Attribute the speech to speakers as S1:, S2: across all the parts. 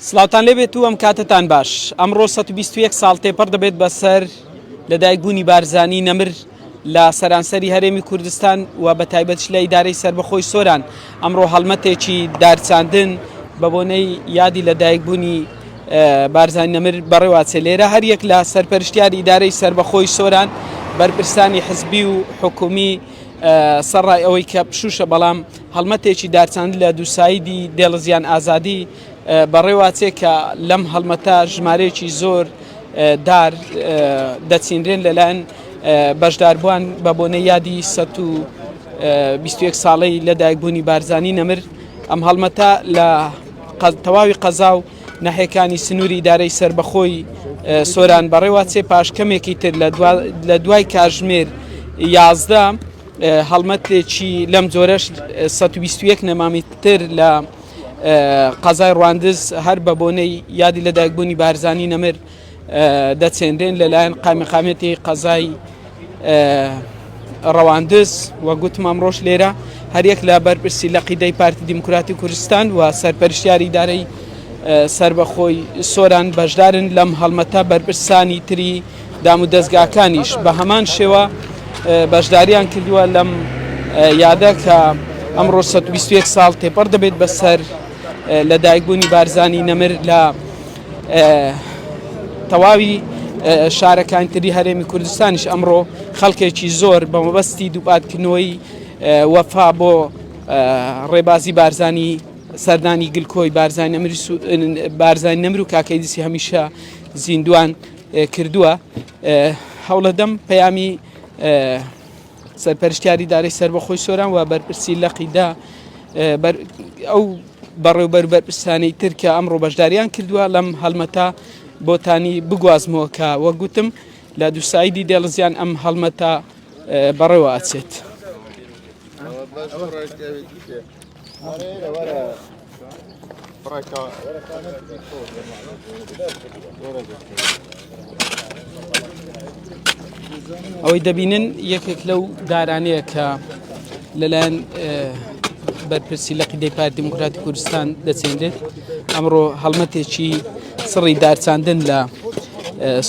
S1: سڵاوتان لێبێت و ئەم کاتتان باش. ئەمڕۆ 121 ساڵ تێپەڕ دەبێت بەسەر لەدایکبوونی بارزانی نەمر لە سەرانسەری هەرێمی کوردستان و بە تایبەتش لە ئیدارەی سربەخۆی سۆران. ئەمڕۆ هەڵمەتێکی دارچاندن بە بۆنەی یادی لەدایکبوونی بارزانی نەمر بەڕێوەچێ. لێرە هەر یەک لە سەرپەرشتیاری ئیدارەی سربەخۆی سۆران بەرپرسانی حزبی و حکومی سەرڕای ئەوەی کە پشوشە، بەڵام هەڵمەتێکی دارچاند لە دووسایدی دێڵزیان ئازادی بەڕێوەچێ کە لەم هەڵمەتە ژمارەیەکی زۆر دار دەچینرێن لەلایەن بەشداربووان بە بۆنەی یادی 121 ساڵەی لەدایکبوونی بارزانی نەمر. ئەم هەڵمەتە لە تەواوی قەزا و ناحیەکانی سنووری ئیدارەی سربەخۆی سۆران بەڕێوەچێ پاشکەمێکی تر لە دوای کاتژمێر 11 هەڵمەتێکی لەم جۆرەش 121 نەمامی تر لە قەزای ڕواندز هەر بە بۆنەی یادی لەدایکبوونی بارزانی نەمر دەچێنرێن لەلایەن قامیقامەتی قەزای ڕەواندز. وە گوتم ئەمڕۆژ لێرە هەریەک لە بەرپرسی لە قیدەی پارتی دیموکراتی کوردستان و سەرپەرشتیاری ئیدارەی سربەخۆی سۆران بەشدارن لەم هەڵمەتە. بەرپرسانی تری دام و دەستگاکانیش بە هەمان شێوە بەشداریان کردووە لەم یادە کە ئەمڕۆ 121 ساڵ تێپەڕ دەبێت بەسەر لەدایکبوونی بارزانی نەمر لە تەواوی شارەکانی تری هەرێمی کوردستانیش. ئەمڕۆ خەڵکێکی زۆر بە مەبەستی دووپاتکردنەوەی وەفا بۆ ڕێبازی بارزانی سەردانی گلکۆی بارزانی نەمر و کاکەی دسی هەمیشە زیندوان کردووە. هەوڵەدەم پەیامی سەرپەرشتیاری ئیدارەی سربەخۆی سۆران و بەرپرسی لە قیدا ئەو بەڕێوەبەر بەرپرسانەی تر کە ئەمڕۆ بەشداریان کردووە لەم هەڵمەتە بۆتانی بگوازمەوە کە وەک گوتم لە دووسایدی دێڵزیان ئەم هەڵمەتە بەڕێوە ئاچێت. ئەوەی دەبینن یەکێک لەو دارانەیە کە لەلایەن بەرپرسی لە قیدەی پارتی دیموکراتی کوردستان دەچێنرێت. ئەمڕۆ هەڵمەتێکی سڕی دارچاندن لە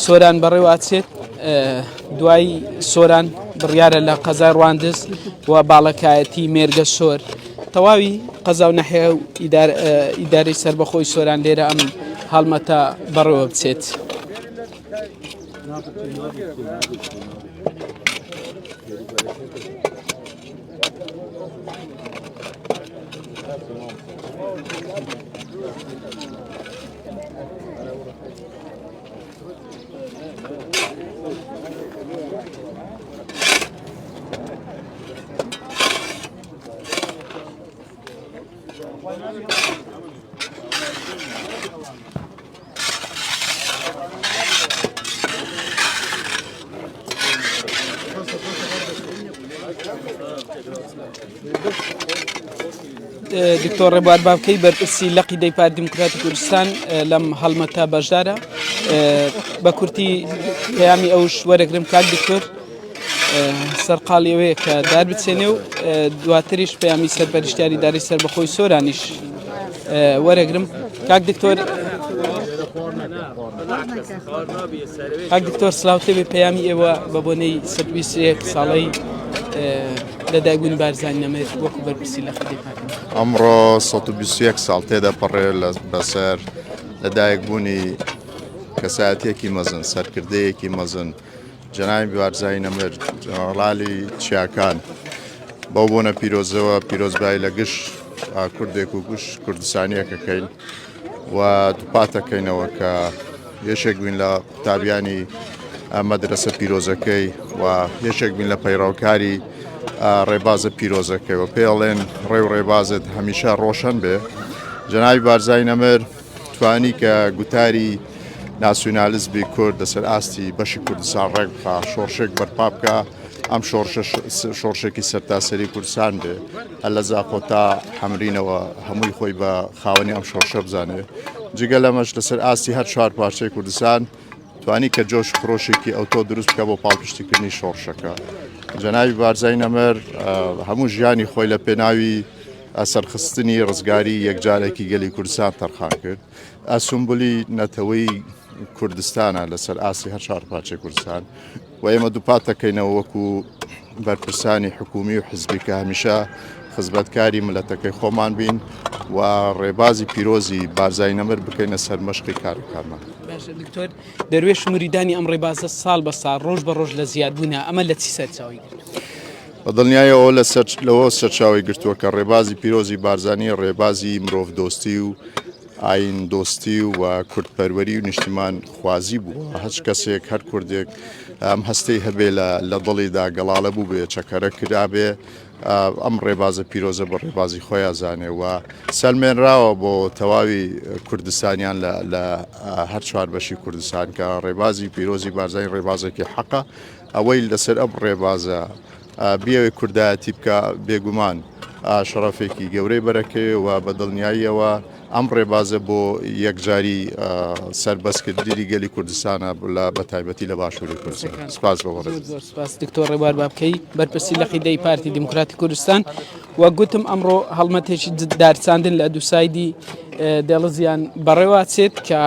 S1: سۆران بەڕێوەچێت. دوای سۆران بڕیارە لە قەزای ڕواندز و باڵەکایەتی مێرگە سۆر تەواوی قەزا و ناحیە و ئیدارەی سربەخۆی سۆران لێرە ئەم هەڵمەتە بەڕێوە بچێت. دکتۆر ڕێبوار بابکەی بەرپرسی لە قیدەی پارتی دیموکراتی کوردستان لەم هەڵمەتە بەشدارە. بە کورتی پەیامی ئەوش وەرەگرم کاک دکتۆر سەرقاڵی ئەوەیە کە دار بچێنێ و دواتریش پەیامی سەرپەرشتیاری ئیدارەی سربەخۆی سۆرانیش وەرەگرم. کاک دکتۆر سلااوتێ بێ پەیامی ئێوە بە بۆنەی 121 ساڵەی لەدایکبوونی بارزانی نەمر وەکو بەرپرسی لە قیدەی پارتی.
S2: ئەمڕۆ 121 ساڵ تێدەپەڕێ بەسەر لەدایکبوونی کەسایەتیەکی مەزن، سەرکردەیەکی مەزن، جەنابی بارزانی نەمر جەنەڕالی چیاکان بەو بۆنە پیرۆزەوە پیرۆزبایی لە گشت کوردێک و گوشت کوردستانیەکەکەین و دووپاتەکەینەوە کە یەشێک بووین لە قوتابیانی مەدرسە پیرۆزەکەی و یەشێک بووین لە پەیڕەوکاری ڕێبازە پیرۆزەکەی و پێڵێن ڕێو ڕێبازت هەمیشە ڕۆشن بێ. جەنابی بارزانی نەمر توانی کە گوتاری ناسیۆنالیزمی کورد لەسەر ئاستی بەشی کوردستان ڕێک بخا، شۆڕشێک بەرپا بکە، ئەم شۆڕشێکی سەرتاسەری کوردستان بێ، هەر لە زاخۆتا هەمرینەوە هەمووی خۆی بە خاوەنی ئەم شۆڕشە بزانێ. جگە لەمەش لەسەر ئاستی هەر چوار پارچەی کوردستان توانی کە جۆش فرۆشێکی ئەوتۆ دروست بکە بۆ پاڵپشتیکردنی شۆڕشەکە. جەنابی بارزانی نەمر هەموو ژیانی خۆی لە پێناوی سەرخستنی ڕزگاری یەکجارێکی گەلی کوردستان تەرخان کرد ئەسومبولی نەتەوەی کوردستانە لەسەر ئاسی هەر چارپاچێ کوردستان و ئێمە دووپاتەکەینەوە وەکو بەرپرسانی حکومی و حزبی کە هەمیشە خزمەتکاری ملەتەکەی خۆمان بین و ڕێبازی پیرۆزی بارزای نەمر بکەینە سەر مەشقی کارەکانمان.
S1: باشە دکتۆر دەروێش شموریدانی ئەم ڕێبازە ساڵ بە ساڵ ڕۆژ بە ڕۆژ لە زیادبوونە ئەمە لە چی سەرچاوی
S2: بە دڵنیایەوە لەوە سەرچاوی گرتووە کە ڕێبازی پیرۆزی بارزانی ڕێبازی مرۆڤ دۆستی و ئاین دۆستی و کوردپەروەری و نیشتیمان خوازی بوو هەچ کەسێک هەر کوردێک ئەم هەستەی هەبێ لە دڵیدا گەڵاڵە بوو بێ چەکەرە کرابێ ئەم ڕێبازە پیرۆزە بە ڕێبازی خۆیان زانێ و سەلمێنراوە بۆ تەواوی کوردستانیان لە هەر چوار بەشی کوردستان کە ڕێبازی پیرۆزی بارزانی ڕێبازێکی حەقە ئەوەی لەسەر ئەم ڕێبازە بیاوێ کوردایەتی بکە بێگومان شەڕەفێکی گەورەی بەرەکەی و بە دڵنیاییەوە ئەم ڕێبازە بۆ یەکجاری سەربەستکردنی گەلی کوردستانە بە تایبەتی لە باشووری کوردستان. سپاس
S1: سپاس دکتۆر ڕێبوار بابکەی بەرپرسی لە قیدەی پارتی دیموکراتی کوردستان و گوتم ئەمڕۆ هەڵمەتێکی دارچاندن لە دووسایدی دێڵزیان بەڕێوا چێت کە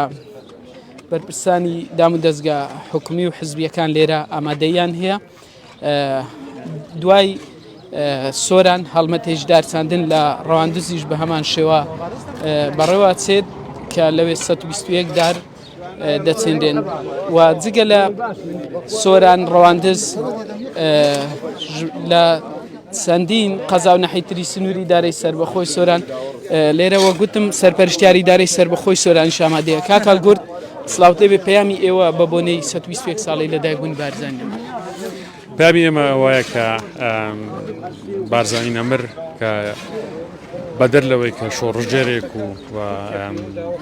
S1: بەرپرسانی دام و دەستگا حکومی و حزبیەکان لێرە ئامادەیان هەیە دوای سۆران هەڵمەتێش دارچاندن لە ڕەواندزیش بە هەمان شێوە بەڕێوا چێت کە لەوێ 121 دار دەچێندێن و جگە لە سۆران ڕەواندز لە چەندین قەزا و نەحیتری سنووری دارەی سربەخۆی سۆران لێرەوە گوتم سەرپەرشتیاری دارەی سربەخۆی سۆران شامادەیە کاکال گورد سلااوتێ بێ پەیامی ئێوە بە بۆنەی 121 ساڵی لەدایکبوونی بارزانی
S3: پامی ئێمە وایە کە بارزانی نەمر کە بەدەر لەوەی کە شۆڕژێرێک و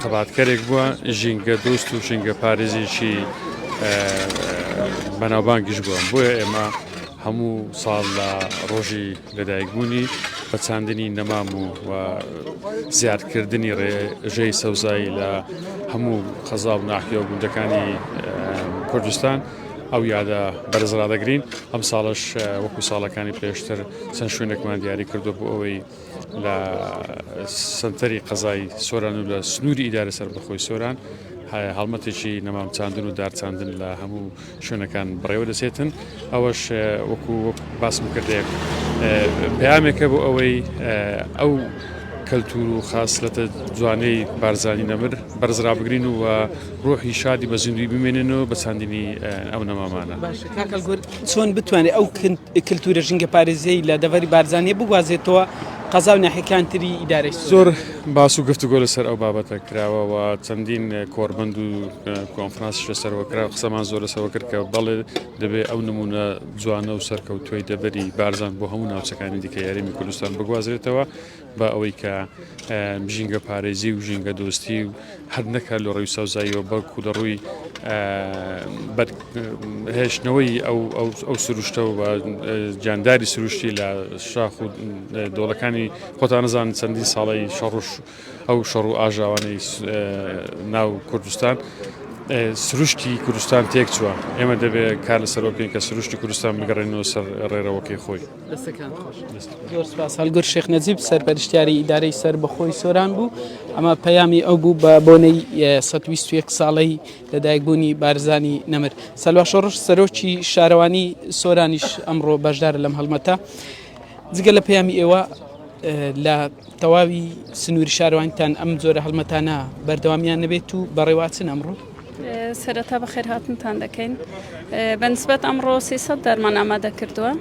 S3: قەباتکەرێک بووە ژینگە دۆست و ژینگە پارێزیشی بەناوبانگیش بووە بۆیە ئێمە هەموو ساڵ لە ڕۆژی لەدایکبوونی بە چاندنی نەمام و زیادکردنی ڕێژەی سەوزایی لە هەموو خەزا و ناحیە و گوندەکانی کوردستان ئەو یادە بەرزڕادەگرین ئەم ساڵش وەکو ساڵەکانی پێشتر چەند شوێنێکمان دیاری کردو بۆ ئەوەی لە سنتەری قەزای سۆران و لە سنووری ئیدارە سەربەخۆی سۆران هەڵمەتێکی نەمام چاندن و دارچاندن لە هەموو شوێنەکان بڕێوە دەسێتن ئەوەش وەکو باسم کردێک پەیامێکە بۆ ئەوەی ئەو کەلتور و خاصلەتە جوانەی بارزانی نەمر بەرزرا بگرین و ڕۆحی شادی بە زیندوی بمێنن و بە چاندنی ئەو نەمامانە.
S1: کاکەل گورد چۆن بتوانێت ئەو کللتورە ژینگە پارێزەی لە دەڤەری بارزانیە بگوازێتەوە قەزا و ناحیەکان تری ئیدارەی
S3: زۆر باس و گفتوگۆ لەسەر ئەو بابەتە کراوە و چەندین کۆربند و کۆنفرانسیش لەسەرەوە کرا قسەمان زۆر لەسەرەوە کرد کە بەڵێ دەبێت ئەو نمونە جوانە و سەرکەوتوی دەبەری بارزان بۆ هەموو ناوچەکانی دیکە یاریمی کوردستان بگوازرێتەوە بە ئەوەی کە ژینگە پارێزی و ژینگە دۆستی و هەر نەکە لە ڕێی سەوزاییەوە بەڵکو لە ڕووی هێشتنەوەی ئەو سروشتە و جانداری سروشتی لە شاخ و دۆڵەکانی خۆتان نەزان چەندی ساڵی شەڕش ئەو شەڕ و ئاژاوانەی ناو کوردستان سروشتی کوردستان تێک چووە ئێمە دەبێت کار لەسەر بکەین کە سروشتی کوردستان بگەڕێنەوە سەر ڕێڕەوەکەی خۆی.
S1: زۆر سپاس هەڵگورد شێخ نەجیب سەرپەرشتیاری ئیدارەی سەربەخۆی سۆران بوو ئەمە پەیامی ئەو بوو بە بۆنەی 121 ساڵەی لەدایکبوونی بارزانی نەمر. سەلوا شۆڕش سەرۆکی شارەوانی سۆرانیش ئەمڕۆ بەشدارە لەم هەڵمەتە جگە لە پەیامی ئێوە لە تەواوی سنووری شارەوانیتان ئەم جۆرە هەڵمەتانە بەردەوامیان نەبێت و بەڕێواتن ئەمڕۆ
S4: سەرەتا بەخێر هاتنتان دەکەین بەنسبەت ئەمڕۆ 300 دەرمان ئامادە کردووە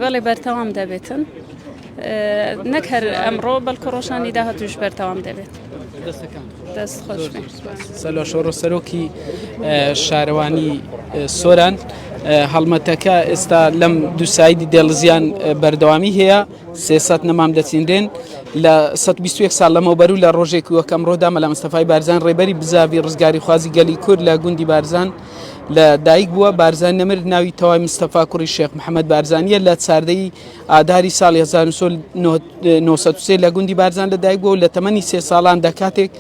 S4: بەڵێ بەرتەوام دەبێتن نەک هەر ئەمڕۆ بەڵکە ڕۆژانی داهاتوش بەرتەوام دەبێت. دەست خۆش
S1: سەلوا شۆڕۆ سەرۆکی شارەوانی سۆران هەڵمەتەکە ئێستا لەم دووسایدی دێڵزیان بەردەوامی هەیە 300 نەمام دەچیندرێن لە 121 ساڵ لەمەوبەر و لە ڕۆژێکی وەکەم ڕۆدا مەلا مستەفای بارزان ڕێبەری بزاوی ڕزگاری خوازی گەلی کورد لە گوندی بارزان لە دایک بووە. بارزان نەمر ناوی تەواوی مستەفا کوڕی شێخ محەممەد بارزانیە لە چاردەی ئاداری ساڵی 1993 لە گوندی بارزان لە دایک بووە و لە تەمەنی 3 ساڵان دەکاتێک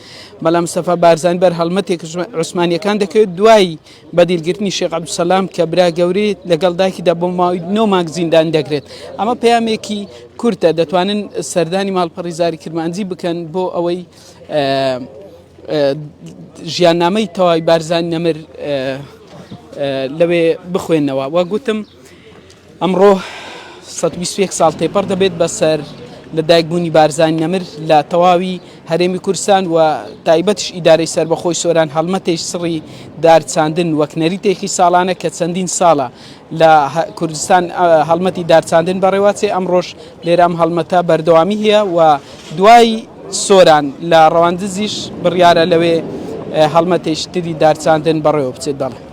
S1: بەڵام مستەفا بارزانی بەر هەڵمەتێک عوسمانیەکان دەکەوێت دوای بەدیلگرتنی شێخ عەبدولسەلام کە برا گەورەی لەگەڵ دایکیدا بۆ ماوەی 9 مانگ زیندان دەگرێت. ئەمە پەیامێکی کورتە دەتوانن سەردانی ماڵپەڕی زاری کرمانجی بکەن بۆ ئەوەی ژیاننامەی تەواوی بارزانی نەمر لەوێ بخوێنەوە. وە گوتم ئەمڕۆ 121 ساڵ تێپەڕ دەبێت بەسەر لە دایکبوونی بارزانی نەمر لە تەواوی هەرێمی کوردستان و تایبەتش ئیدارەی سەربەخۆی سۆران هەڵمەتێک سڕی دارچاندن وەک نەریتێکی ساڵانە کە چەندین ساڵە لە کوردستان هەڵمەتی دارچاندن بەڕێوەچێ ئەمڕۆژ لێرام هەڵمەتە بەردەوامی هەیە و دوای سۆران لە ڕەواندزیش بڕیارە لەوێ هەڵمەتێشتری دارچاندن بەڕێوە بچێت. دەڵێ